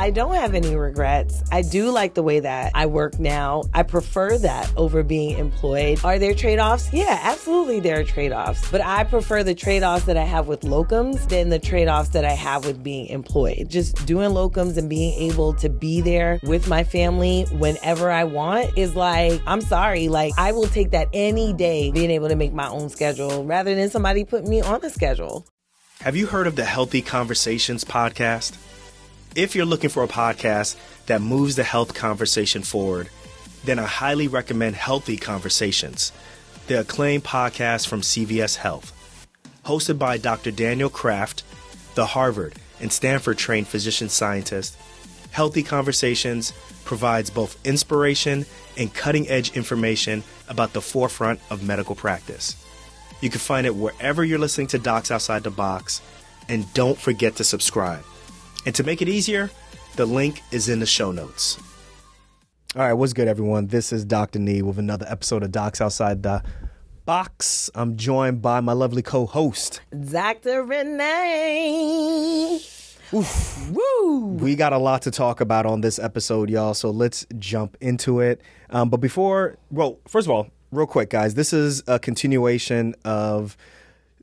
I don't have any regrets. I do like the way that I work now. I prefer that over being employed. Are there trade-offs? Yeah, absolutely there are trade-offs. But I prefer the trade-offs that I have with locums than the trade-offs that I have with being employed. Just doing locums and being able to be there with my family whenever I want is like, I'm sorry, like I will take that any day, being able to make my own schedule rather than somebody putting me on a schedule. Have you heard of the Healthy Conversations podcast? If you're looking for a podcast that moves the health conversation forward, then I highly recommend Healthy Conversations, the acclaimed podcast from CVS Health. Hosted by Dr. Daniel Kraft, the Harvard and Stanford trained physician scientist, Healthy Conversations provides both inspiration and cutting-edge information about the forefront of medical practice. You can find it wherever you're listening to Docs Outside the Box, and don't forget to subscribe. And to make it easier, the link is in the show notes. All right, what's good, everyone? This is Dr. Nee with another episode of Docs Outside the Box. I'm joined by my lovely co-host, Dr. Renée. Oof. Woo! We got a lot to talk about on this episode, y'all, so let's jump into it. But first of all, real quick, guys, this is a continuation of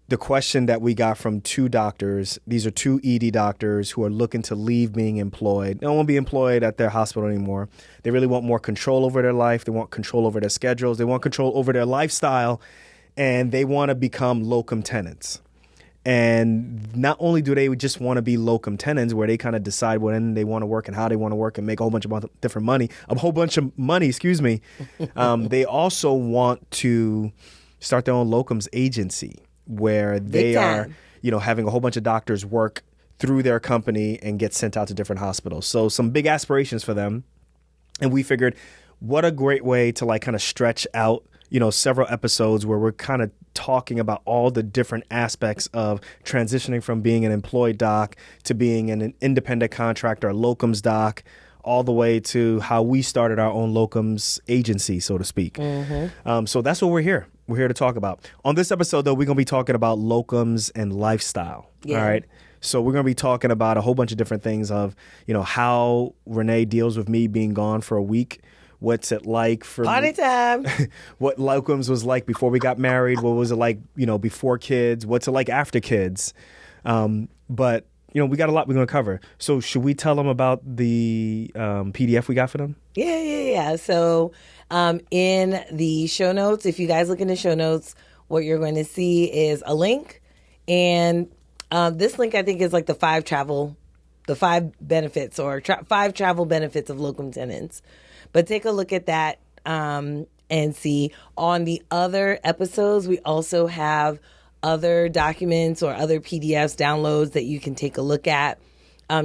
the question that we got from two doctors. These are two ED doctors who are looking to leave being employed. They don't want to be employed at their hospital anymore. They really want more control over their life. They want control over their schedules. They want control over their lifestyle, and they want to become locum tenens. And not only do they just want to be locum tenens, where they kind of decide when they want to work and how they want to work and make a whole bunch of money, they also want to start their own locums agency where they are, having a whole bunch of doctors work through their company and get sent out to different hospitals. So some big aspirations for them. And we figured, what a great way to kind of stretch out, several episodes where we're kind of talking about all the different aspects of transitioning from being an employed doc to being an independent contractor, a locums doc, all the way to how we started our own locums agency, so to speak. Mm-hmm. So that's what we're here. We're here to talk about. On this episode, though, we're going to be talking about locums and lifestyle. Yeah. All right. So we're going to be talking about a whole bunch of different things of, how Renee deals with me being gone for a week. What's it like for party time? What locums was like before we got married? What was it like, before kids? What's it like after kids? But we got a lot we're going to cover. So should we tell them about the PDF we got for them? Yeah. So in the show notes, if you guys look in the show notes, what you're going to see is a link. And this link, I think, is like the five benefits or five travel benefits of locum tenens. But take a look at that and see. On the other episodes, we also have other documents or other PDFs, downloads that you can take a look at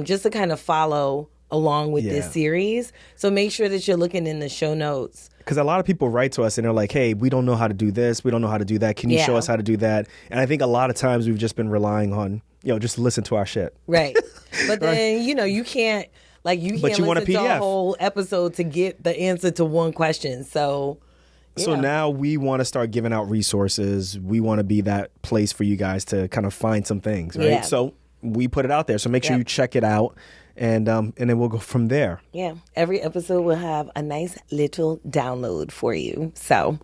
just to kind of follow along with this series. So make sure that you're looking in the show notes. Because a lot of people write to us and they're like, hey, we don't know how to do this. We don't know how to do that. Can you show us how to do that? And I think a lot of times we've just been relying on, just listen to our shit. Right. But then, you can't. You can't listen to a whole episode to get the answer to one question. So now we want to start giving out resources. We want to be that place for you guys to kind of find some things, right? Yeah. So we put it out there. So make sure you check it out, and then we'll go from there. Yeah. Every episode will have a nice little download for you. So.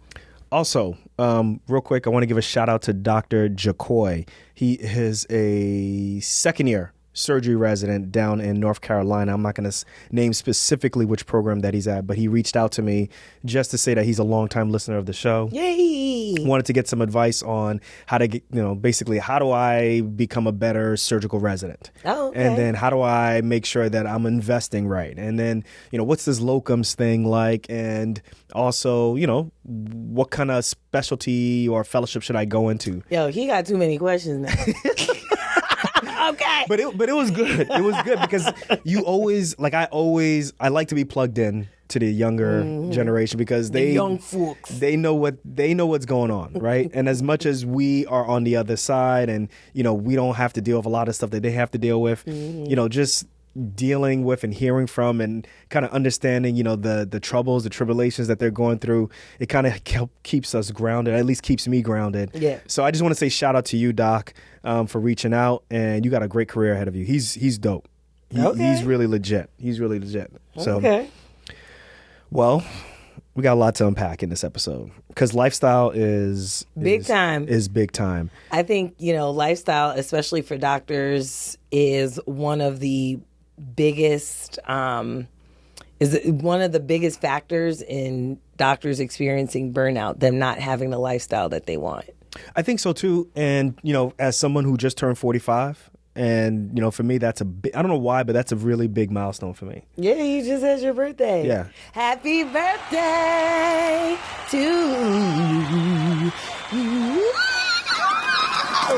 Also, real quick, I want to give a shout out to Dr. Jacoy. He is a second-year surgery resident down in North Carolina. I'm not going to name specifically which program that he's at, but he reached out to me just to say that he's a longtime listener of the show. Yay! Wanted to get some advice on how to get, basically how do I become a better surgical resident? Oh, okay. And then how do I make sure that I'm investing right? And then, what's this locums thing like? And also, what kind of specialty or fellowship should I go into? Yo, he got too many questions now. Okay. But it was good. It was good because I like to be plugged in to the younger generation because the young folks. They know what's going on, right? And as much as we are on the other side and we don't have to deal with a lot of stuff that they have to deal with, just dealing with and hearing from and kind of understanding, the troubles, the tribulations that they're going through, it kind of keeps us grounded, at least keeps me grounded. Yeah. So I just want to say shout out to you, Doc, for reaching out, and you got a great career ahead of you. He's dope. He's really legit. So, okay. Well, we got a lot to unpack in this episode because lifestyle is big time. I think, lifestyle, especially for doctors, is one of the biggest factors in doctors experiencing burnout, them not having the lifestyle that they want. I think so too. And, as someone who just turned 45, and, for me, that's I don't know why, but that's a really big milestone for me. Yeah, you just had your birthday. Yeah. Happy birthday to you.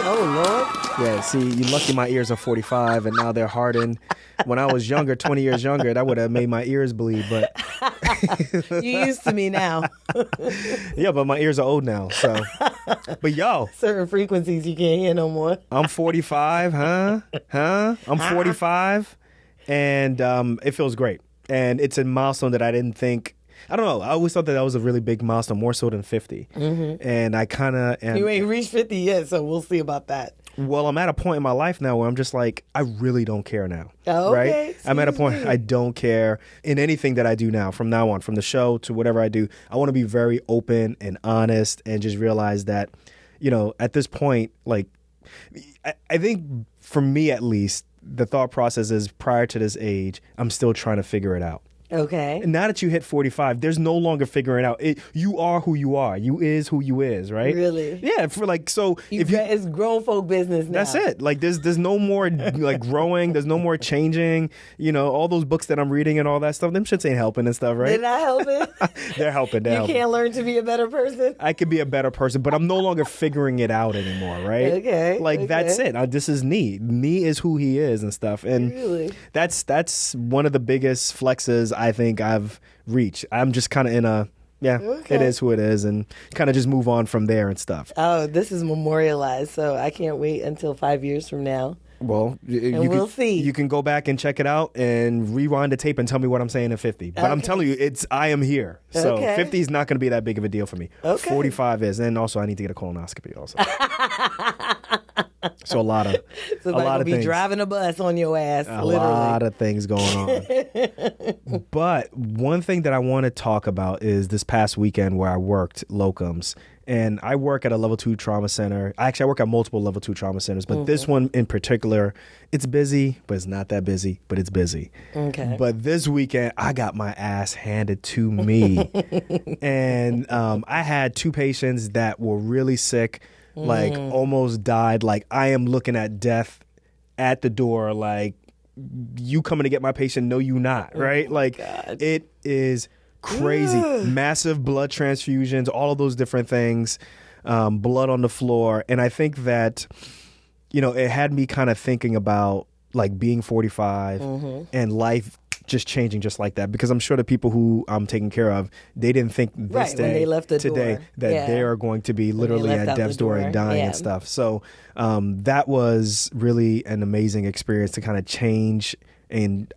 Oh, Lord. Yeah, see, you're lucky my ears are 45 and now they're hardened. When I was younger, 20 years younger, that would have made my ears bleed, but... You're used to me now. Yeah, but my ears are old now, so... But yo... Certain frequencies you can't hear no more. I'm 45, huh? I'm 45, and it feels great. And it's a milestone that I didn't think... I don't know. I always thought that was a really big milestone, more so than 50. Mm-hmm. And I kind of... You ain't reached 50 yet, so we'll see about that. Well, I'm at a point in my life now where I'm just like, I really don't care now. Oh, okay. Right? I'm at a point I don't care in anything that I do now, from now on, from the show to whatever I do. I want to be very open and honest and just realize that, at this point, like, I think for me at least, the thought process is prior to this age, I'm still trying to figure it out. Okay. And now that you hit 45, there's no longer figuring out. You are who you are. You is who you is, right? Really? Yeah. It's grown folk business now. That's it. Like there's no more like growing. There's no more changing. All those books that I'm reading and all that stuff. Them shits ain't helping and stuff, right? They're not helping. They're helping. You can't learn to be a better person. I could be a better person, but I'm no longer figuring it out anymore, right? Okay. Like that's it. This is Nee. Nee is who he is and stuff. And really? That's one of the biggest flexes I think I've reached. I'm just kind of in a, It is who it is, and kind of just move on from there and stuff. Oh, this is memorialized, so I can't wait until 5 years from now. Well, we'll see. You can go back and check it out and rewind the tape and tell me what I'm saying at 50. But I'm telling you, I am here. So 50 is not going to be that big of a deal for me. Okay. 45 is, and also I need to get a colonoscopy also. So a lot of things. Driving a bus on your ass. Literally. Lot of things going on. But one thing that I want to talk about is this past weekend where I worked locums. And I work at a level 2 trauma center. Actually, I work at multiple level 2 trauma centers, but this one in particular, it's busy, but it's not that busy, but it's busy. Okay. But this weekend, I got my ass handed to me. And I had 2 patients that were really sick, like almost died. Like I am looking at death at the door, like you coming to get my patient? No, you not, right? Like God. It is crazy. Massive blood transfusions, all of those different things, blood on the floor. And I think that, it had me kind of thinking about like being 45 and life just changing just like that, because I'm sure the people who I'm taking care of, they didn't think this day, when they left the today, door. that they are going to be literally at death's door and dying and stuff. So that was really an amazing experience to kind of change and,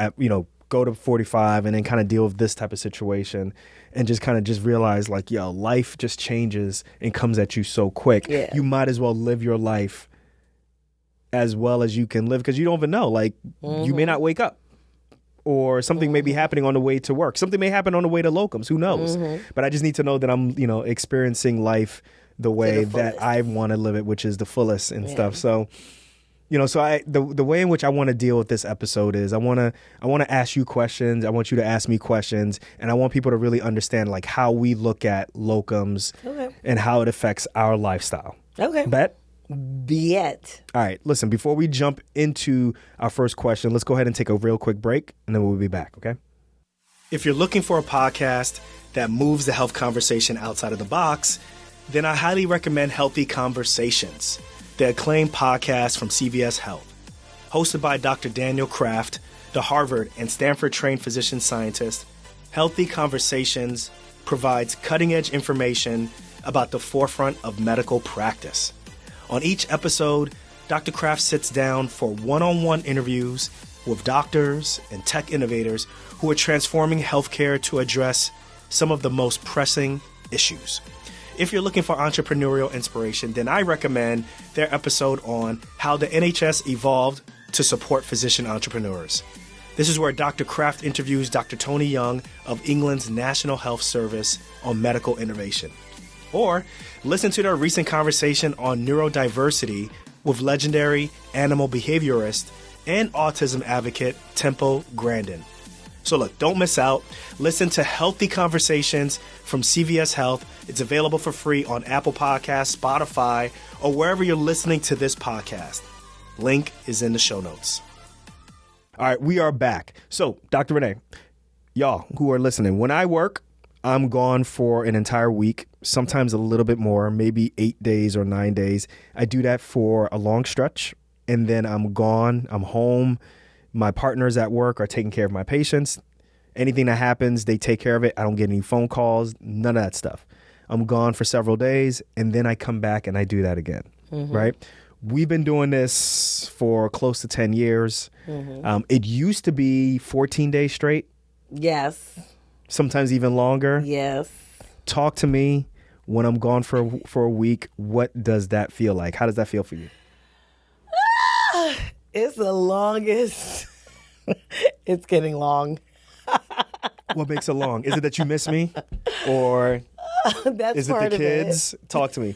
go to 45 and then kind of deal with this type of situation and just kind of just realize like, life just changes and comes at you so quick. Yeah. You might as well live your life as well as you can live, because you don't even know, like you may not wake up, or something may be happening on the way to work. Something may happen on the way to locums. Who knows? But I just need to know that I'm, experiencing life the way that I want to live it, which is the fullest and stuff. So, the way in which I want to deal with this episode is I want to ask you questions. I want you to ask me questions, and I want people to really understand like how we look at locums and how it affects our lifestyle. Okay. Bet? Bet. All right. Listen, before we jump into our first question, let's go ahead and take a real quick break, and then we'll be back, okay? If you're looking for a podcast that moves the health conversation outside of the box, then I highly recommend Healthy Conversations, the acclaimed podcast from CVS Health. Hosted by Dr. Daniel Kraft, the Harvard and Stanford-trained physician scientist, Healthy Conversations provides cutting-edge information about the forefront of medical practice. On each episode, Dr. Kraft sits down for one-on-one interviews with doctors and tech innovators who are transforming healthcare to address some of the most pressing issues. If you're looking for entrepreneurial inspiration, then I recommend their episode on how the NHS evolved to support physician entrepreneurs. This is where Dr. Kraft interviews Dr. Tony Young of England's National Health Service on medical innovation. Or listen to their recent conversation on neurodiversity with legendary animal behaviorist and autism advocate Tempo Grandin. So look, don't miss out. Listen to Healthy Conversations from CVS Health. It's available for free on Apple Podcasts, Spotify, or wherever you're listening to this podcast. Link is in the show notes. All right, we are back. So, Dr. Renée, y'all who are listening, when I work, I'm gone for an entire week, sometimes a little bit more, maybe 8 days or 9 days. I do that for a long stretch, and then I'm gone. I'm home. My partners at work are taking care of my patients. Anything that happens, they take care of it. I don't get any phone calls, none of that stuff. I'm gone for several days, and then I come back and I do that again, right? We've been doing this for close to 10 years. It used to be 14 days straight. Yes. Sometimes even longer. Yes. Talk to me when I'm gone for a week. What does that feel like? How does that feel for you? It's the longest. It's getting long. What makes it long? Is it that you miss me? Or That's is it part the of kids? Talk to me.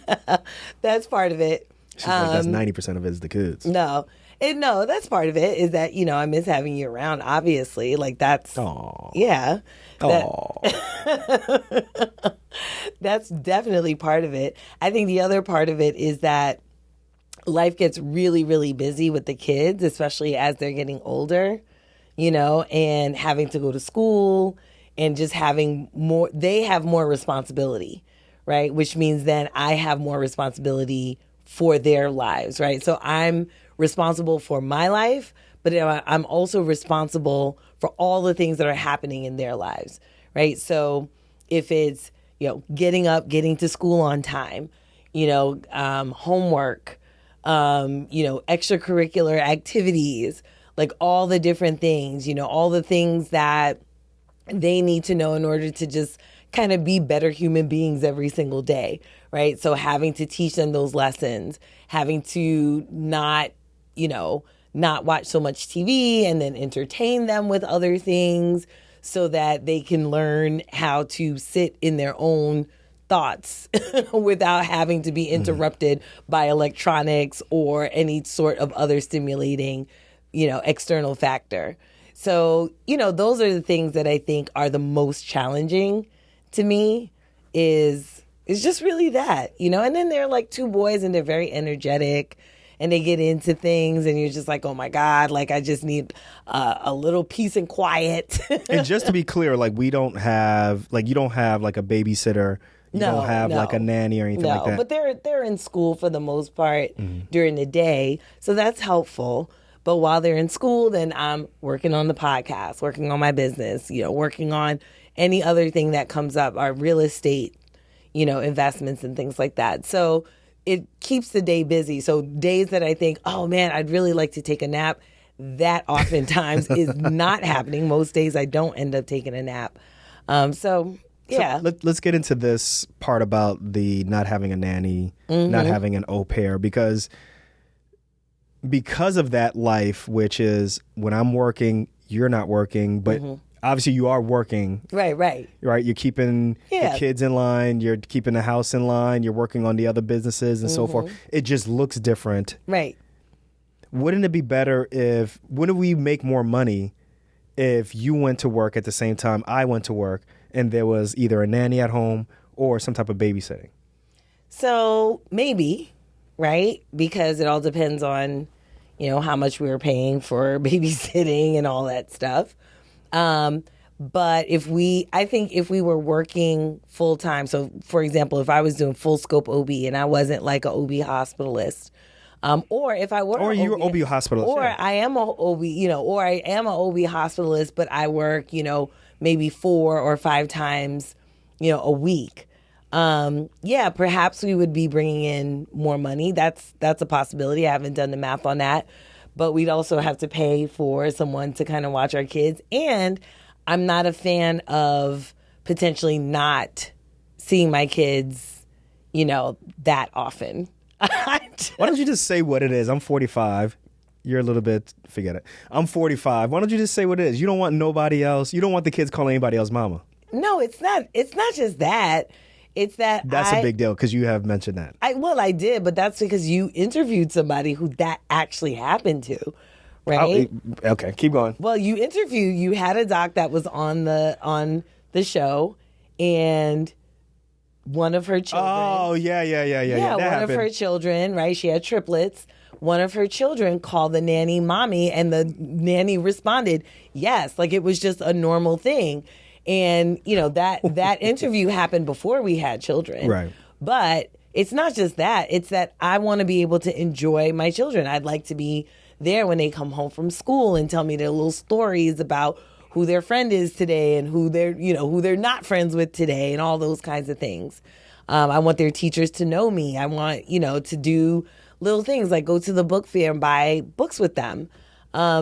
That's part of it. She's like, that's 90% of it is the kids. No, that's part of it is that, I miss having you around, obviously. Like that's, Aww. yeah. Aww. That's definitely part of it. I think the other part of it is that life gets really, really busy with the kids, especially as they're getting older, and having to go to school and just having more, they have more responsibility, right? Which means then I have more responsibility for their lives, right? So I'm responsible for my life, but I'm also responsible for all the things that are happening in their lives, right? So if it's, getting up, getting to school on time, homework, extracurricular activities, like all the different things, all the things that they need to know in order to just kind of be better human beings every single day, right? So having to teach them those lessons, having to not watch so much TV and then entertain them with other things so that they can learn how to sit in their own thoughts without having to be interrupted by electronics or any sort of other stimulating, external factor. So, those are the things that I think are the most challenging to me is just really that, and then they're like two boys and they're very energetic and they get into things and you're just like, oh my God, like I just need a little peace and quiet. And just to be clear, like you don't have like a babysitter. You don't have like a nanny or anything like that. But they're in school for the most part during the day. So that's helpful. But while they're in school, then I'm working on the podcast, working on my business, working on any other thing that comes up, our real estate, investments and things like that. So it keeps the day busy. So days that I think, oh man, I'd really like to take a nap, that oftentimes is not happening. Most days I don't end up taking a nap. Yeah. So let's get into this part about the not having a nanny, not having an au pair, because of that life, which is when I'm working, you're not working, but obviously you are working. Right. You're keeping the kids in line. You're keeping the house in line. You're working on the other businesses and so forth. It just looks different. Right. Wouldn't it be better wouldn't we make more money if you went to work at the same time I went to work and there was either a nanny at home or some type of babysitting? So maybe, right? Because it all depends on, how much we were paying for babysitting and all that stuff. But I think if we were working full time, so for example, if I was doing full scope OB and I wasn't like an OB hospitalist, or if I were, or you were OB hospitalist, or I am a OB, or I am an OB hospitalist, but I work, maybe 4 or 5 times, a week. Perhaps we would be bringing in more money. That's a possibility. I haven't done the math on that, but we'd also have to pay for someone to kind of watch our kids. And I'm not a fan of potentially not seeing my kids, that often. Why don't you just say what it is? I'm 45. You're a little bit, forget it. I'm 45. Why don't you just say what it is? You don't want nobody else. You don't want the kids calling anybody else mama. No, it's not. It's not just that. It's that that's a big deal because you have mentioned that. I did, but that's because you interviewed somebody who that actually happened to, right? Okay, keep going. Well, you had a doc that was on the show, and one of her children. Oh, yeah. Yeah, one of her children, right? She had triplets. One of her children called the nanny mommy, and the nanny responded, yes, like it was just a normal thing. And, that interview happened before we had children. Right. But it's not just that. It's that I want to be able to enjoy my children. I'd like to be there when they come home from school and tell me their little stories about who their friend is today and who they're not friends with today and all those kinds of things. I want their teachers to know me. I want, to do little things like go to the book fair and buy books with them.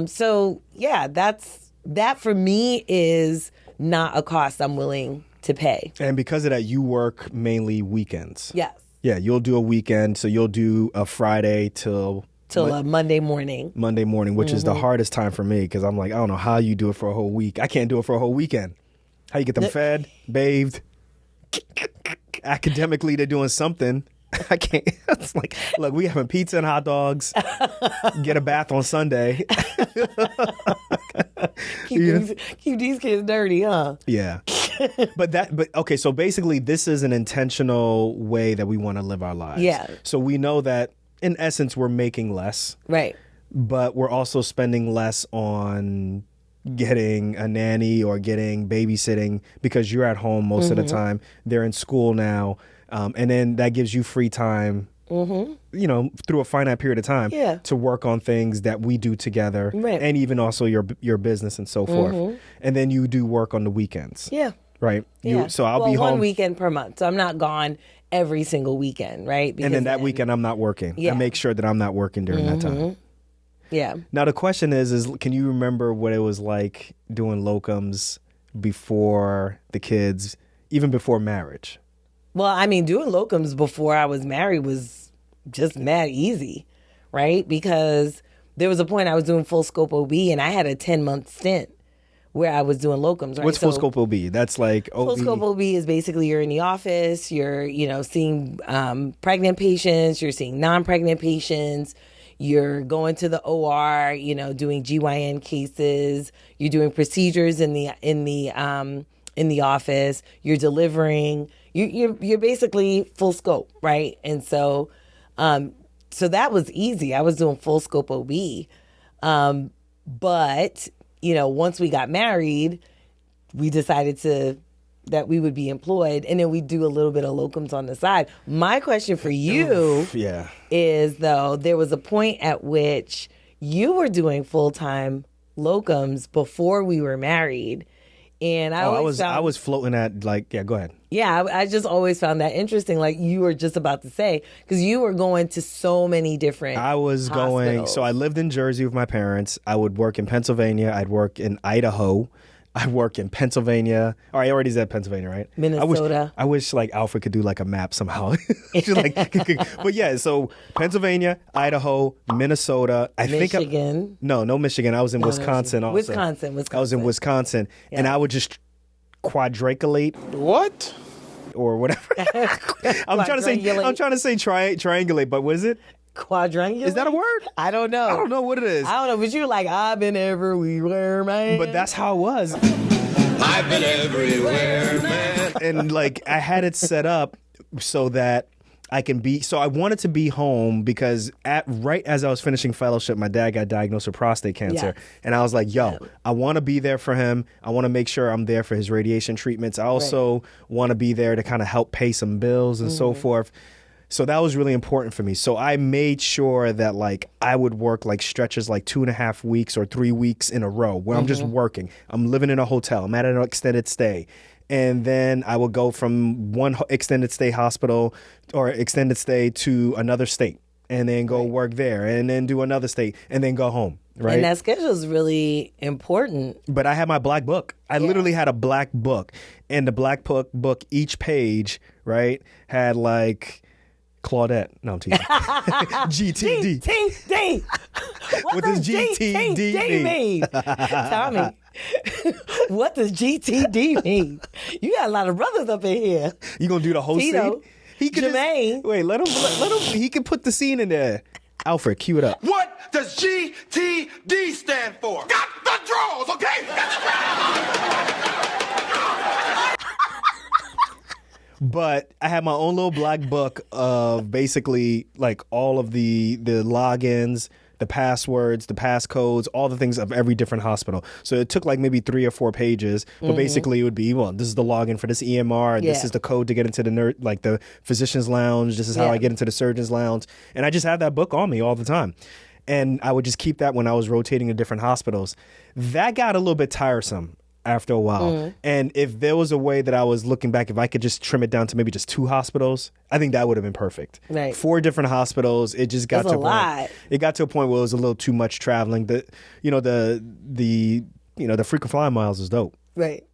So, yeah, that for me is not a cost I'm willing to pay. And because of that, you work mainly weekends. Yes. Yeah, you'll do a weekend. So you'll do a Friday till a Monday morning. Monday morning, which is the hardest time for me because I'm like, I don't know how you do it for a whole week. I can't do it for a whole weekend. How you get them fed, bathed? Academically, they're doing something. I can't. It's like, look, we having pizza and hot dogs. Get a bath on Sunday. keep these kids dirty, huh? Yeah. But okay, so basically this is an intentional way that we want to live our lives. Yeah. So we know that in essence we're making less. Right. But we're also spending less on getting a nanny or getting babysitting because you're at home most of the time. They're in school now. And then that gives you free time, through a finite period of time to work on things that we do together and even also your business and so forth. And then you do work on the weekends. Yeah. Right? Yeah. So I'll be home. One weekend per month. So I'm not gone every single weekend, right? Because and then that weekend I'm not working. Yeah. I make sure that I'm not working during that time. Yeah. Now the question is can you remember what it was like doing locums before the kids, even before marriage? Well, I mean, doing locums before I was married was just mad easy, right? Because there was a point I was doing full scope OB and I had a 10-month stint where I was doing locums, right? What's full scope OB? That's like OB. Full scope OB is basically you're in the office, you're, seeing pregnant patients, you're seeing non-pregnant patients, you're going to the OR, doing GYN cases, you're doing procedures in the office, you're delivering. You're basically full scope, right? And so that was easy. I was doing full scope OB. But, once we got married, we decided that we would be employed and then we do a little bit of locums on the side. My question for you is, though, there was a point at which you were doing full-time locums before we were married. And I was floating at go ahead. Yeah, I just always found that interesting. Like you were just about to say, because you were going to so many different. I was going. So I lived in Jersey with my parents. I would work in Pennsylvania. I'd work in Idaho. I work in Pennsylvania. Oh, I already said Pennsylvania, right? Minnesota. I wish Alfred could do like a map somehow. But yeah, so Pennsylvania, Idaho, Minnesota. Michigan. No Michigan. I was in Wisconsin also. Wisconsin. I was in Wisconsin, and I would just quadriculate. What? Or whatever. I'm trying to say triangulate, but what is it? Quadrangular? Is that a word? I don't know. I don't know what it is. I don't know, but you're like, I've been everywhere, man. But that's how it was. I've been everywhere, man. And I had it set up so that I can be, so I wanted to be home because right as I was finishing fellowship, my dad got diagnosed with prostate cancer. Yes. And I was like, I want to be there for him. I want to make sure I'm there for his radiation treatments. I also want to be there to kind of help pay some bills and so forth. So that was really important for me. So I made sure that I would work stretches 2.5 weeks or 3 weeks in a row where I'm just working. I'm living in a hotel. I'm at an extended stay. And then I would go from one extended stay hospital or extended stay to another state and then go work there and then do another state and then go home. Right. And that schedule is really important. But I had my black book. I literally had a black book, and the black book, each page, right, had Claudette. No, I'm teasing. GTD. GTD. What does GTD mean? Tell me. What does GTD mean? You got a lot of brothers up in here. You gonna do the whole Tito, scene? He could Jermaine. Wait, let him. He can put the scene in there. Alfred, cue it up. What does GTD stand for? Got the draws, okay? But I had my own little black book of basically like all of the logins, the passwords, the passcodes, all the things of every different hospital. So it took like maybe 3 or 4 pages, but basically it would be, well, this is the login for this EMR, this is the code to get into the physician's lounge, this is how I get into the surgeon's lounge. And I just had that book on me all the time. And I would just keep that when I was rotating to different hospitals. That got a little bit tiresome after a while. And if there was a way that I was looking back, if I could just trim it down to maybe just 2 hospitals, I think that would have been perfect. Right. 4 different hospitals, it just got That's to a lot. It got to a point where it was a little too much traveling. The frequent flyer miles is dope. Right.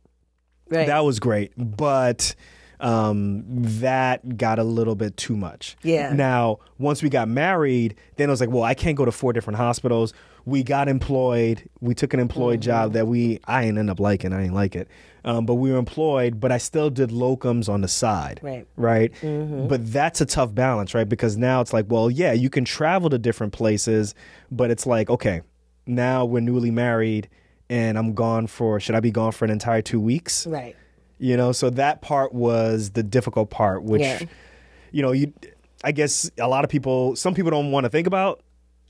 That was great, but that got a little bit too much. Yeah. Now, once we got married, then I was like, well, I can't go to 4 different hospitals. We got employed. We took an employed job that I ain't end up liking. I ain't like it. But we were employed, but I still did locums on the side. Right. But that's a tough balance, right? Because now it's like, well, yeah, you can travel to different places, but it's like, okay, now we're newly married and should I be gone for an entire 2 weeks? Right. You know, so that part was the difficult part, which, I guess some people don't want to think about.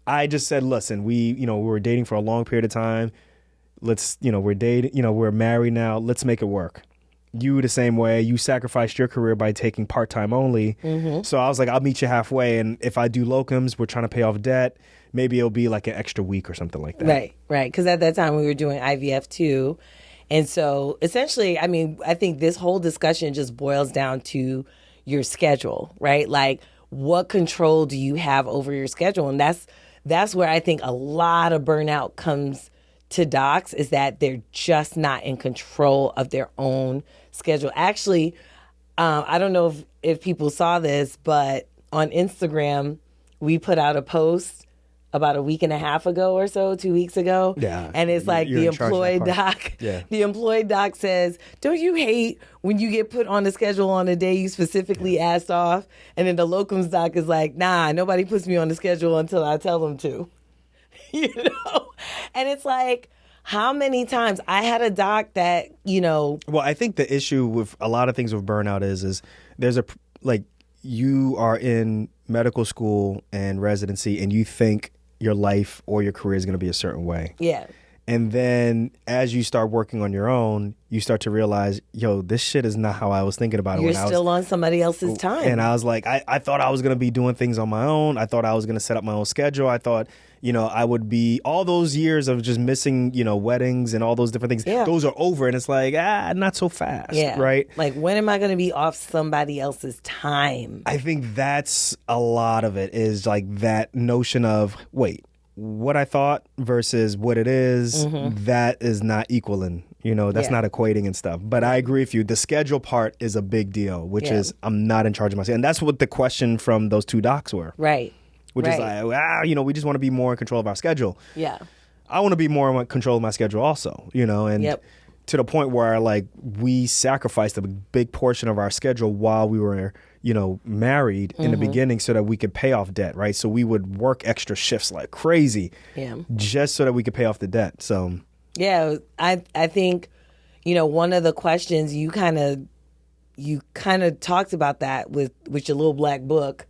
I just said, listen, we were dating for a long period of time. We're dating, we're married now. Let's make it work. You the same way. You sacrificed your career by taking part-time only. So I was like, I'll meet you halfway. And if I do locums, we're trying to pay off debt. Maybe it'll be like an extra week or something like that. Right. Because at that time we were doing IVF too. And so essentially, I mean, I think this whole discussion just boils down to your schedule, right? Like, what control do you have over your schedule? And that's where I think a lot of burnout comes to docs, is that they're just not in control of their own schedule. Actually, I don't know if people saw this, but on Instagram, we put out a post about a week and a half ago or so, 2 weeks ago. Yeah. And it's like the employed doc. Yeah. The employed doc says, don't you hate when you get put on the schedule on a day you specifically asked off? And then the locums doc is like, nah, nobody puts me on the schedule until I tell them to. And it's like, how many times I had a doc that, Well, I think the issue with a lot of things with burnout is there's you are in medical school and residency and you think your life or your career is going to be a certain way. Yeah. And then as you start working on your own, you start to realize, this shit is not how I was thinking about it. You're still on somebody else's time. And I was like, I thought I was going to be doing things on my own. I thought I was going to set up my own schedule. I thought, I would be, all those years of just missing, weddings and all those different things. Yeah. Those are over. And it's like, not so fast. Yeah. Right. Like, when am I going to be off somebody else's time? I think that's a lot of it, is like that notion of, wait, what I thought versus what it is, that is not equaling, that's not equating and stuff. But I agree with you. The schedule part is a big deal, which is I'm not in charge of myself. And that's what the question from those 2 docs were. Right. Which is like, we just want to be more in control of our schedule. Yeah. I want to be more in control of my schedule also, and to the point where like we sacrificed a big portion of our schedule while we were married in the beginning so that we could pay off debt, right? So we would work extra shifts like crazy just so that we could pay off the debt. So yeah, I think, one of the questions you kind of talked about that with your little black book.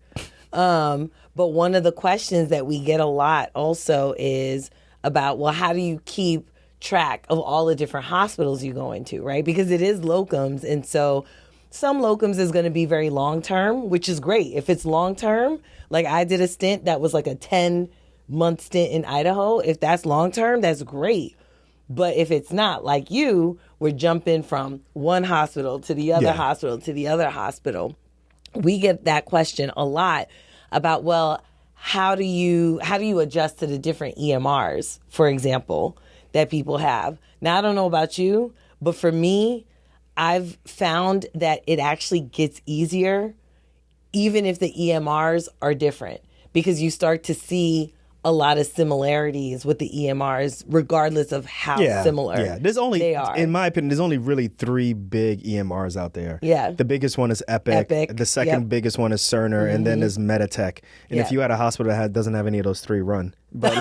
But one of the questions that we get a lot also is about, well, how do you keep track of all the different hospitals you go into, right? Because it is locums. And so some locums is going to be very long term, which is great. If it's long term, like I did a stint that was like a 10-month stint in Idaho. If that's long term, that's great. But if it's not, like we're jumping from one hospital to the other hospital to the other hospital. We get that question a lot about, well, how do you adjust to the different EMRs, for example, that people have? Now, I don't know about you, but for me, I've found that it actually gets easier even if the EMRs are different, because you start to see a lot of similarities with the EMRs, regardless of how similar they are. In my opinion, there's only really 3 big EMRs out there. Yeah. The biggest one is Epic. The second biggest one is Cerner, and then there's Meditech. And if you had a hospital that doesn't have any of those 3, run. But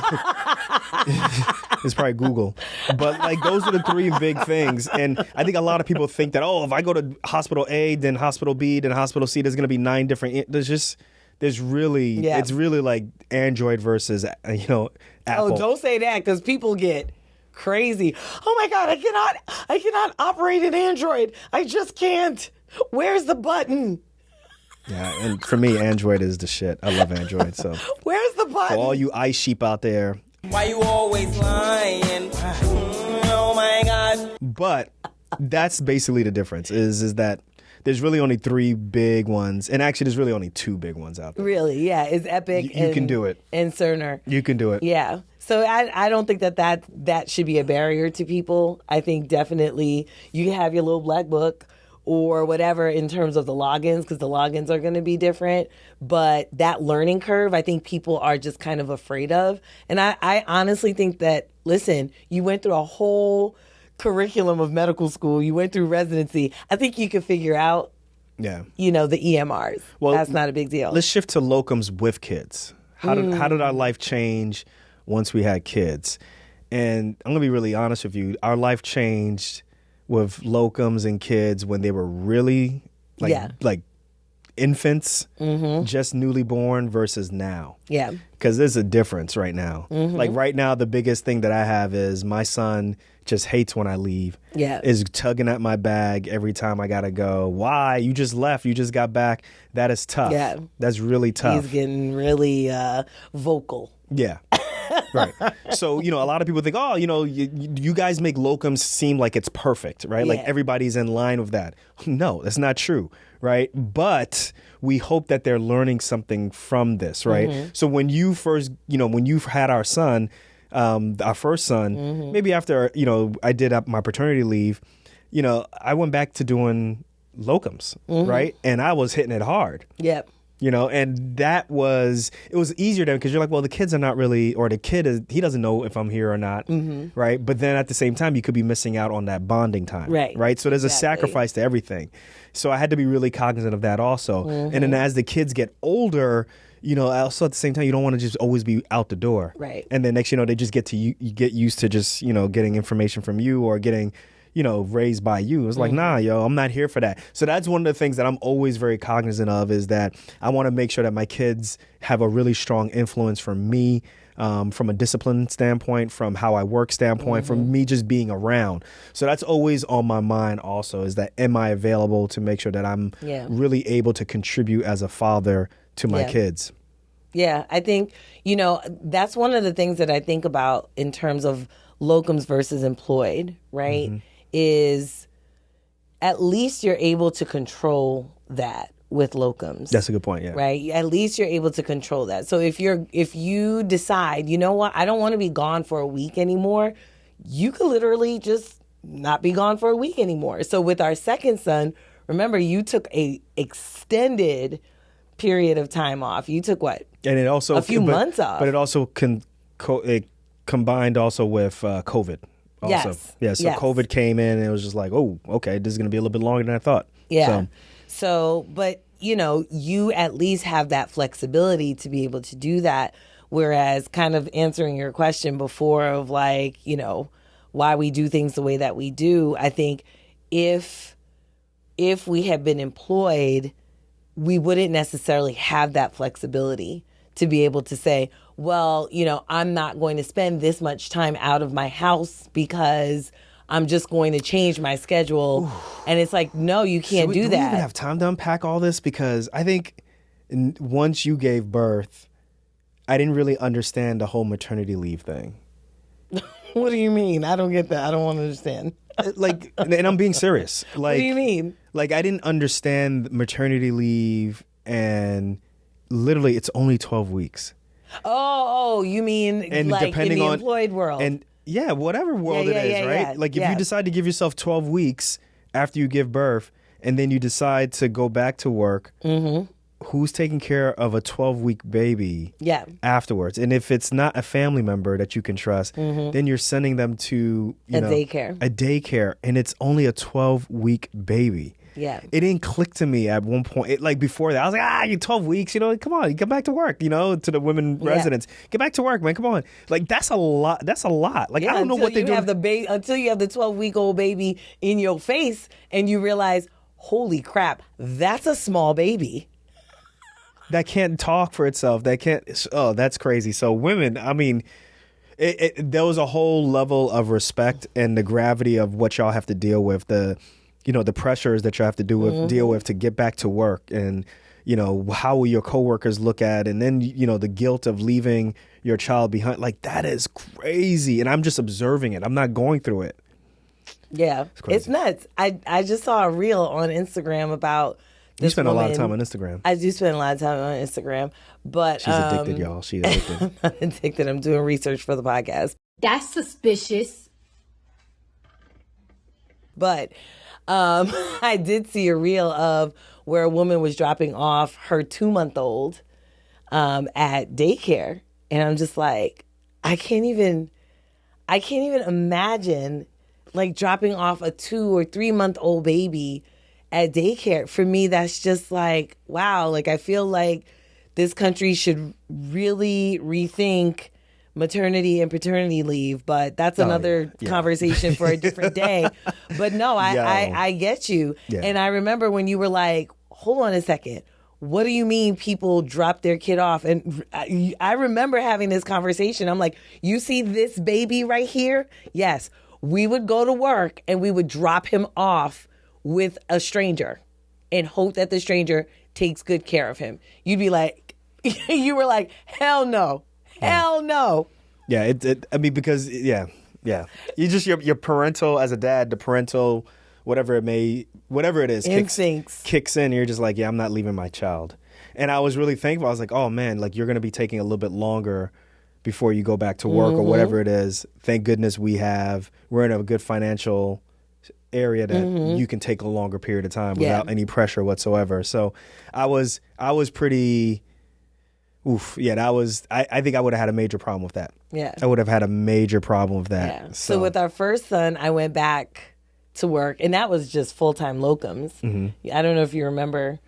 it's probably Google. But like those are the 3 big things. And I think a lot of people think that, if I go to hospital A, then hospital B, then hospital C, there's going to be 9 different. It's really like Android versus, Apple. Oh, don't say that, because people get crazy. Oh my God, I cannot operate an Android. I just can't. Where's the button? Yeah, and for me, Android is the shit. I love Android. So where's the button? For all you ice sheep out there. Why you always lying? Oh my God. But that's basically the difference is that there's really only 3 big ones. And actually, there's really only 2 big ones out there. Really? Yeah. It's Epic you can do it. And Cerner. You can do it. Yeah. So I don't think that should be a barrier to people. I think definitely you can have your little black book or whatever in terms of the logins, because the logins are going to be different. But that learning curve, I think people are just kind of afraid of. And I honestly think that, listen, you went through a whole curriculum of medical school. You went through residency. I think you could figure out, the EMRs. Well, that's not a big deal. Let's shift to locums with kids. How did our life change once we had kids? And I'm going to be really honest with you. Our life changed with locums and kids when they were really like infants, just newly born versus now. Yeah. Because there's a difference right now. Like right now, the biggest thing that I have is my son just hates when I leave. Yeah. Is tugging at my bag every time I got to go. Why? You just left. You just got back. That is tough. Yeah. That's really tough. He's getting really vocal. Yeah. Right. So, a lot of people think, you guys make locums seem like it's perfect, right? Yeah. Like everybody's in line with that. No, that's not true, right? But we hope that they're learning something from this, right? So when you first, when you had our son, our first son, maybe after, I did up my paternity leave, I went back to doing locums, right? And I was hitting it hard. Yep. And it was easier then because you're like, well, the kids are not really, or the kid he doesn't know if I'm here or not, right? But then at the same time, you could be missing out on that bonding time, right? So there's a sacrifice to everything. So I had to be really cognizant of that also. And then as the kids get older, also at the same time, you don't want to just always be out the door, right? And then next, they just get used to just getting information from you or getting raised by you. It's like, nah, yo, I'm not here for that. So that's one of the things that I'm always very cognizant of is that I want to make sure that my kids have a really strong influence from me, from a discipline standpoint, from how I work standpoint, from me just being around. So that's always on my mind also is that am I available to make sure that I'm really able to contribute as a father to my kids? Yeah, I think, that's one of the things that I think about in terms of locums versus employed, right? Is at least you're able to control that with locums. That's a good point, yeah. Right? At least you're able to control that. So if you decide, you know what, I don't want to be gone for a week anymore, you could literally just not be gone for a week anymore. So with our second son, remember you took a extended period of time off. You took what? And it also a few months off. But it also combined also with COVID. Also. Yes. Yeah, so COVID came in and it was just like, oh, okay, this is going to be a little bit longer than I thought. Yeah. So, but, you at least have that flexibility to be able to do that. Whereas kind of answering your question before of like, why we do things the way that we do, I think if we had been employed, we wouldn't necessarily have that flexibility to be able to say, well, I'm not going to spend this much time out of my house because I'm just going to change my schedule. Ooh. And it's like, no, you can't do that. Do we even have time to unpack all this? Because I think once you gave birth, I didn't really understand the whole maternity leave thing. What do you mean? I don't get that. I don't want to understand. And I'm being serious. What do you mean? Like, I didn't understand maternity leave, and literally it's only 12 weeks. Oh, you mean and like depending in the on, employed world? And yeah, whatever world it is, right? Yeah, like if you decide to give yourself 12 weeks after you give birth, and then you decide to go back to work, who's taking care of a 12-week baby Yeah. afterwards? And if it's not a family member that you can trust, then you're sending them to daycare. A daycare, and it's only a 12-week baby. Yeah. It didn't click to me at one point. Like before that, I was like, you're 12 weeks, come on, you get back to work, to the women residents. Get back to work, man, come on. Like, that's a lot. Like, I don't know what they do. Until you have the 12-week-old baby in your face and you realize, holy crap, that's a small baby. That can't talk for itself. That's crazy. So women, I mean, there was a whole level of respect and the gravity of what y'all have to deal with, the pressures that you have to deal with to get back to work, and how will your coworkers look at, and then the guilt of leaving your child behind. Like, that is crazy, and I'm just observing it. I'm not going through it. Yeah, it's nuts. I just saw a reel on Instagram about this You spend woman. a lot of time on Instagram. I do spend a lot of time on Instagram, but she's addicted, y'all. She's addicted. I'm not addicted. I'm doing research for the podcast. That's suspicious. But I did see a reel of where a woman was dropping off her 2-month-old at daycare, and I'm just like, I can't even imagine like dropping off a 2 or 3-month-old baby at daycare. For me, that's just like, wow. Like, I feel like this country should really rethink maternity and paternity leave, but that's another conversation for a different day. But no, I get you. Yeah. And I remember when you were like, hold on a second, what do you mean people drop their kid off? And I remember having this conversation. I'm like, you see this baby right here? Yes. We would go to work and we would drop him off with a stranger and hope that the stranger takes good care of him. You'd be like, you were like, hell no. Hell no. Yeah, I mean, because you just your parental, as a dad, the parental, whatever it is, instincts kicks in. And you're just like, I'm not leaving my child. And I was really thankful. I was like, oh man, like, you're going to be taking a little bit longer before you go back to work or whatever it is. Thank goodness we're in a good financial area that you can take a longer period of time without any pressure whatsoever. So I was pretty. I think I would have had a major problem with that. Yeah. I would have had a major problem with that. Yeah. So with our first son, I went back to work, and that was just full-time locums. I don't know if you remember,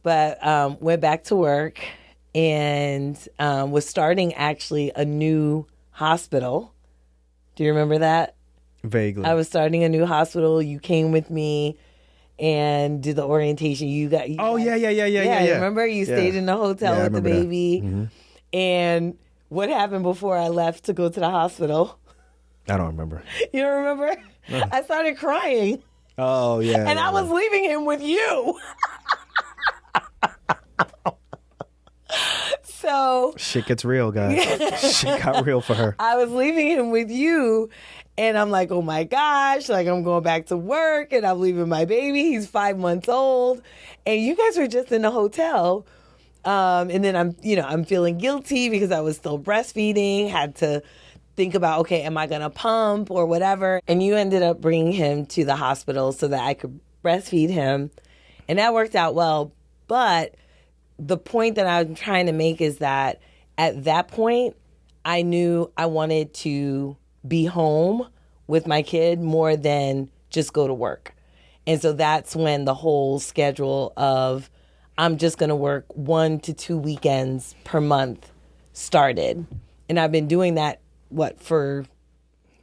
but went back to work and was starting actually a new hospital. Do you remember that? Vaguely. I was starting a new hospital. You came with me and did the orientation. Yeah. Remember, you stayed in the hotel with the baby. And what happened before I left to go to the hospital? I don't remember. You don't remember? No. I started crying. Oh yeah. And I was leaving him with you. So shit gets real, guys. Shit got real for her. I was leaving him with you. And I'm like, oh my gosh, like, I'm going back to work and I'm leaving my baby. He's 5 months old. And you guys were just in the hotel. And then I'm feeling guilty because I was still breastfeeding, had to think about, okay, am I going to pump or whatever? And you ended up bringing him to the hospital so that I could breastfeed him. And that worked out well. But the point that I'm trying to make is that at that point, I knew I wanted to be home with my kid more than just go to work. And so that's when the whole schedule of I'm just going to work 1 to 2 weekends per month started. And I've been doing that, for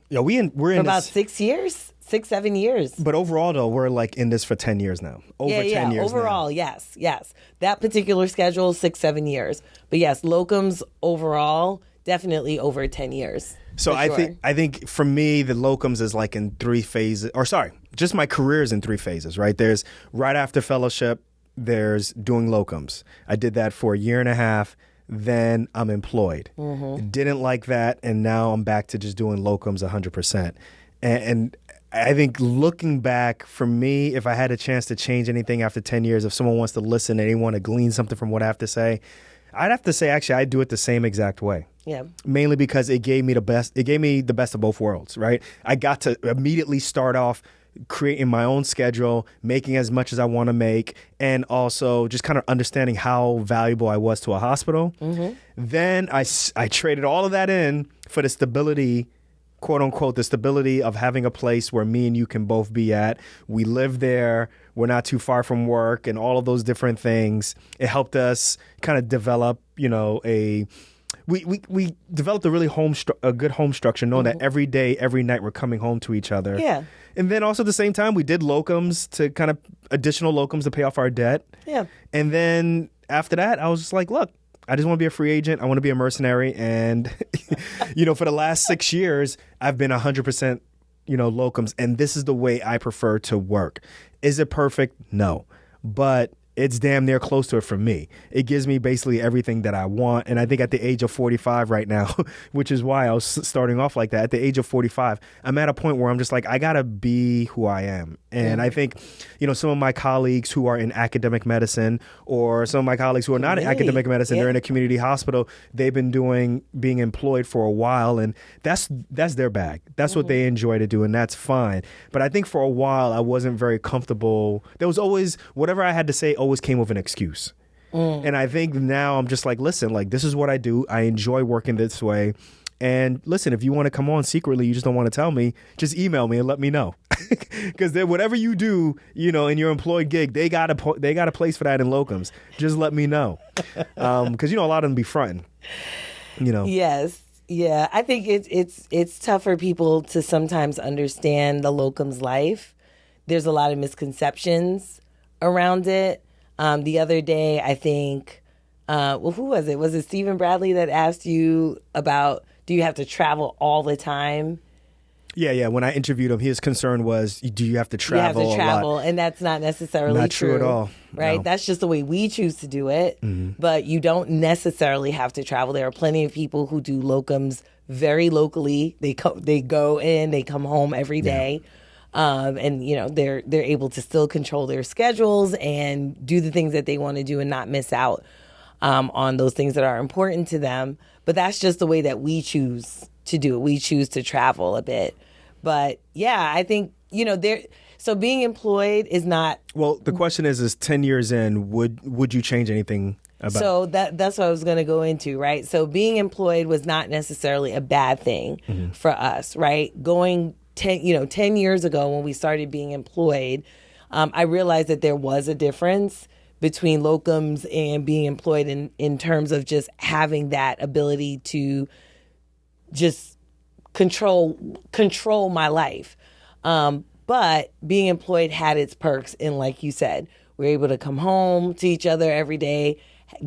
about 6 years, 6-7 years. But overall, though, we're like in this for 10 years now. 10 years overall, now. yes. That particular schedule, 6-7 years. But yes, locums overall, definitely over 10 years. So I think for me, the locums is like in 3 phases, just my career is in 3 phases, right? There's right after fellowship, there's doing locums. I did that for a year and a half. Then I'm employed. Didn't like that. And now I'm back to just doing locums 100%. And I think looking back, for me, if I had a chance to change anything after 10 years, if someone wants to listen and they want to glean something from what I have to say, I'd have to say, actually, I do it the same exact way. Yeah. Mainly because it gave me the best. It gave me the best of both worlds, right? I got to immediately start off creating my own schedule, making as much as I want to make, and also just kind of understanding how valuable I was to a hospital. Then I traded all of that in for the stability, quote unquote, the stability of having a place where me and you can both be at. We live there. We're not too far from work and all of those different things. It helped us kind of develop, we developed a really a good home structure, knowing that every day, every night we're coming home to each other. Yeah. And then also at the same time, we did locums to kind of additional locums to pay off our debt. Yeah. And then after that, I was just like, look, I just want to be a free agent. I want to be a mercenary. And, for the last 6 years, I've been 100%, locums. And this is the way I prefer to work. Is it perfect? No. But it's damn near close to it for me. It gives me basically everything that I want. And I think at the age of 45 right now, which is why I was starting off like that, at the age of 45, I'm at a point where I'm just like, I got to be who I am. And I think, some of my colleagues who are in academic medicine, or some of my colleagues who are not in academic medicine, they're in a community hospital, they've been being employed for a while. And that's their bag. That's what they enjoy to do. And that's fine. But I think for a while, I wasn't very comfortable. There was always, whatever I had to say always came with an excuse. And I think now I'm just like, listen, like, this is what I do. I enjoy working this way. And listen, if you want to come on secretly, you just don't want to tell me, just email me and let me know. Because whatever you do, in your employed gig, they got a place for that in locums. Just let me know. Because, a lot of them be fronting, Yes. Yeah. I think it's tough for people to sometimes understand the locums life. There's a lot of misconceptions around it. The other day, I think, who was it? Was it Stephen Bradley that asked you about, do you have to travel all the time? Yeah. When I interviewed him, his concern was, do you have to travel You have to travel, a lot? and that's not necessarily Not true at all. Right? No. That's just the way we choose to do it. But you don't necessarily have to travel. There are plenty of people who do locums very locally. They go in, they come home every day. And they're able to still control their schedules and do the things that they want to do and not miss out on those things that are important to them. But that's just the way that we choose to do it. We choose to travel a bit. But yeah, I think so being employed is not. Well, the question is 10 years in, would you change anything about? So that's what I was going to go into, right? So being employed was not necessarily a bad thing for us, right? Going 10 years ago when we started being employed, I realized that there was a difference between locums and being employed in terms of just having that ability to just control my life. But being employed had its perks. And like you said, we're able to come home to each other every day,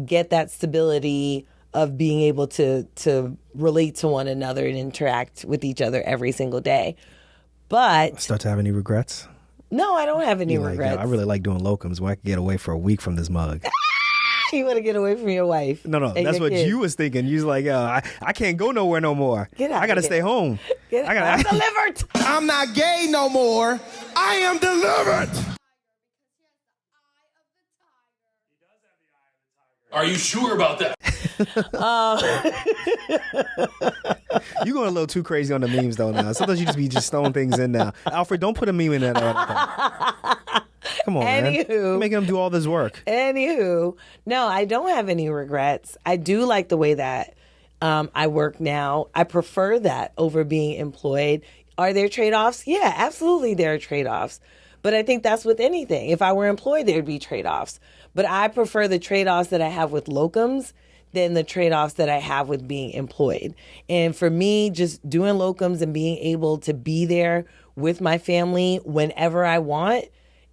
get that stability of being able to relate to one another and interact with each other every single day. But start to have any regrets? No, I don't have any regrets. I really like doing locums where I can get away for a week from this mug. You want to get away from your wife? No, that's what you was thinking. You was like, I can't go nowhere no more. Get out. I gotta stay home. I'm delivered. I'm not gay no more. I am delivered. Are you sure about that? You going a little too crazy on the memes though now. Sometimes you just be throwing things in now. Alfred, don't put a meme in there. Come on, man. You're making them do all this work. Anywho, no, I don't have any regrets. I do like the way that I work now. I prefer that over being employed. Are there trade-offs? Yeah, absolutely there are trade-offs. But I think that's with anything. If I were employed, there'd be trade-offs. But I prefer the trade-offs that I have with locums than the trade-offs that I have with being employed. And for me, just doing locums and being able to be there with my family whenever I want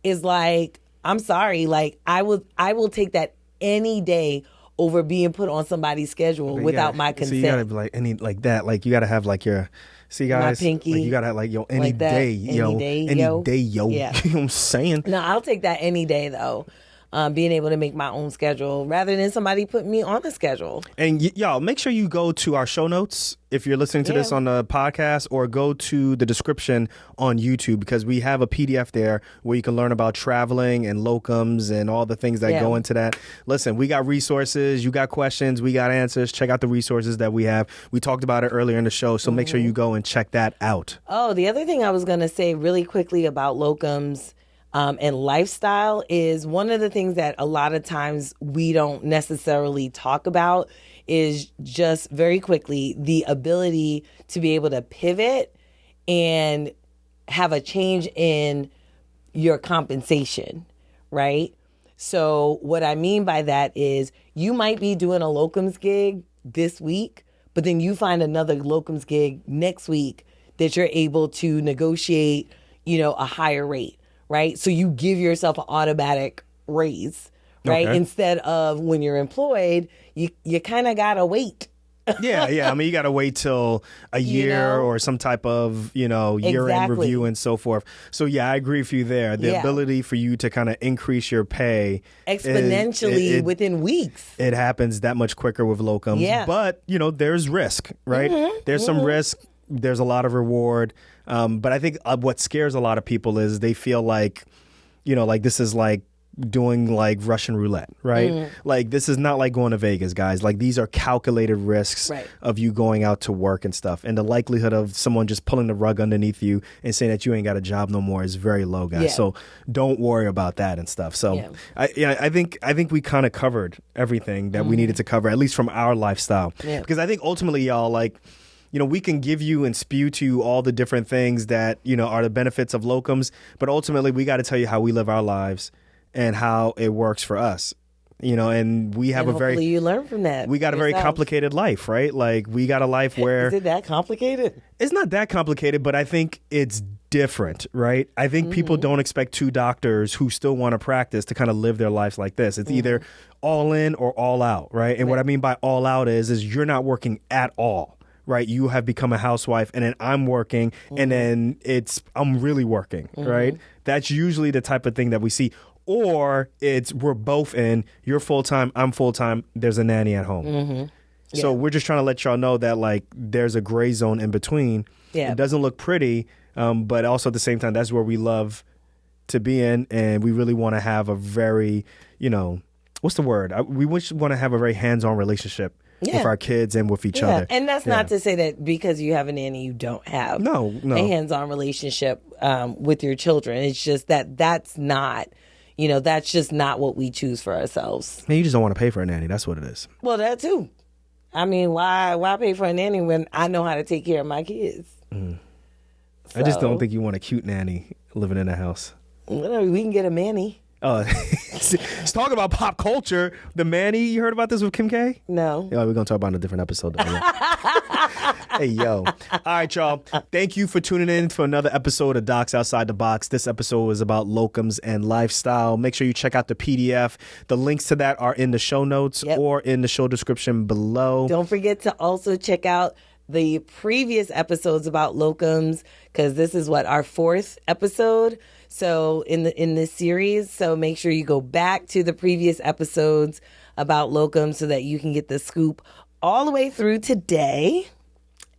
is like, I'm sorry, like I will take that any day over being put on somebody's schedule without my consent. So you gotta be like like that. Like you gotta have like your, see guys, my pinky, like you gotta have like any like that, day, yo. Yeah. You know what I'm saying? No, I'll take that any day though. being able to make my own schedule rather than somebody putting me on a schedule. And y'all, make sure you go to our show notes if you're listening to this on the podcast, or go to the description on YouTube, because we have a PDF there where you can learn about traveling and locums and all the things that go into that. Listen, we got resources. You got questions. We got answers. Check out the resources that we have. We talked about it earlier in the show, so make sure you go and check that out. Oh, the other thing I was going to say really quickly about locums and lifestyle is one of the things that a lot of times we don't necessarily talk about is just very quickly the ability to be able to pivot and have a change in your compensation, right? So what I mean by that is you might be doing a locums gig this week, but then you find another locums gig next week that you're able to negotiate, a higher rate, right? So you give yourself an automatic raise, right? Okay. Instead of when you're employed, you kind of got to wait. Yeah. I mean, you got to wait till a year or some type of, year-end review and so forth. So, yeah, I agree with you there. The ability for you to kind of increase your pay exponentially within weeks. It happens that much quicker with locums. Yeah. But, there's risk, right? There's some risk. There's a lot of reward. But I think what scares a lot of people is they feel like, like this is like doing like Russian roulette, right? Like this is not like going to Vegas, guys. Like these are calculated risks of you going out to work and stuff. And the likelihood of someone just pulling the rug underneath you and saying that you ain't got a job no more is very low, guys. Yeah. So don't worry about that and stuff. So I think we kind of covered everything that we needed to cover, at least from our lifestyle. Yeah. Because I think ultimately, y'all, like, we can give you and spew to you all the different things that, are the benefits of locums, but ultimately we got to tell you how we live our lives and how it works for us, and we have hopefully you learn from that. We got a very complicated life, right? Like we got a life where... Is it that complicated? It's not that complicated, but I think it's different, right? I think people don't expect two doctors who still want to practice to kind of live their lives like this. It's either all in or all out, right? And what I mean by all out is you're not working at all. Right, you have become a housewife, and then I'm working, and then I'm really working. Right, that's usually the type of thing that we see. Or we're both in. You're full time, I'm full time. There's a nanny at home. So we're just trying to let y'all know that like there's a gray zone in between. Yeah, it doesn't look pretty, but also at the same time, that's where we love to be in, and we really want to have a very, what's the word? We want to have a very hands-on relationship. Yeah. With our kids and with each other. And that's not to say that because you have a nanny, you don't have a hands-on relationship with your children. It's just that's not, that's just not what we choose for ourselves. Man, you just don't want to pay for a nanny. That's what it is. Well, that too. I mean, why pay for a nanny when I know how to take care of my kids? So, I just don't think you want a cute nanny living in a house. Whatever, we can get a Manny. Let's talk about pop culture. The Manny, you heard about this with Kim K? No. Yeah, we're going to talk about it in a different episode. Hey, yo. All right, y'all. Thank you for tuning in for another episode of Docs Outside the Box. This episode was about locums and lifestyle. Make sure you check out the PDF. The links to that are in the show notes or in the show description below. Don't forget to also check out the previous episodes about locums, because this is our 4th episode. So in this series, so make sure you go back to the previous episodes about locums so that you can get the scoop all the way through today.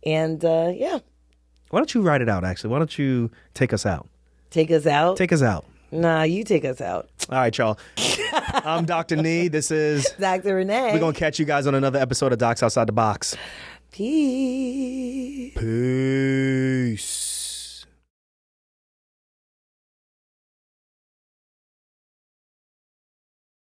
And why don't you write it out? Actually, why don't you take us out? Take us out? Take us out. Nah, you take us out. All right, y'all. I'm Dr. Nee. This is Dr. Renee. We're gonna catch you guys on another episode of Docs Outside the Box. Peace.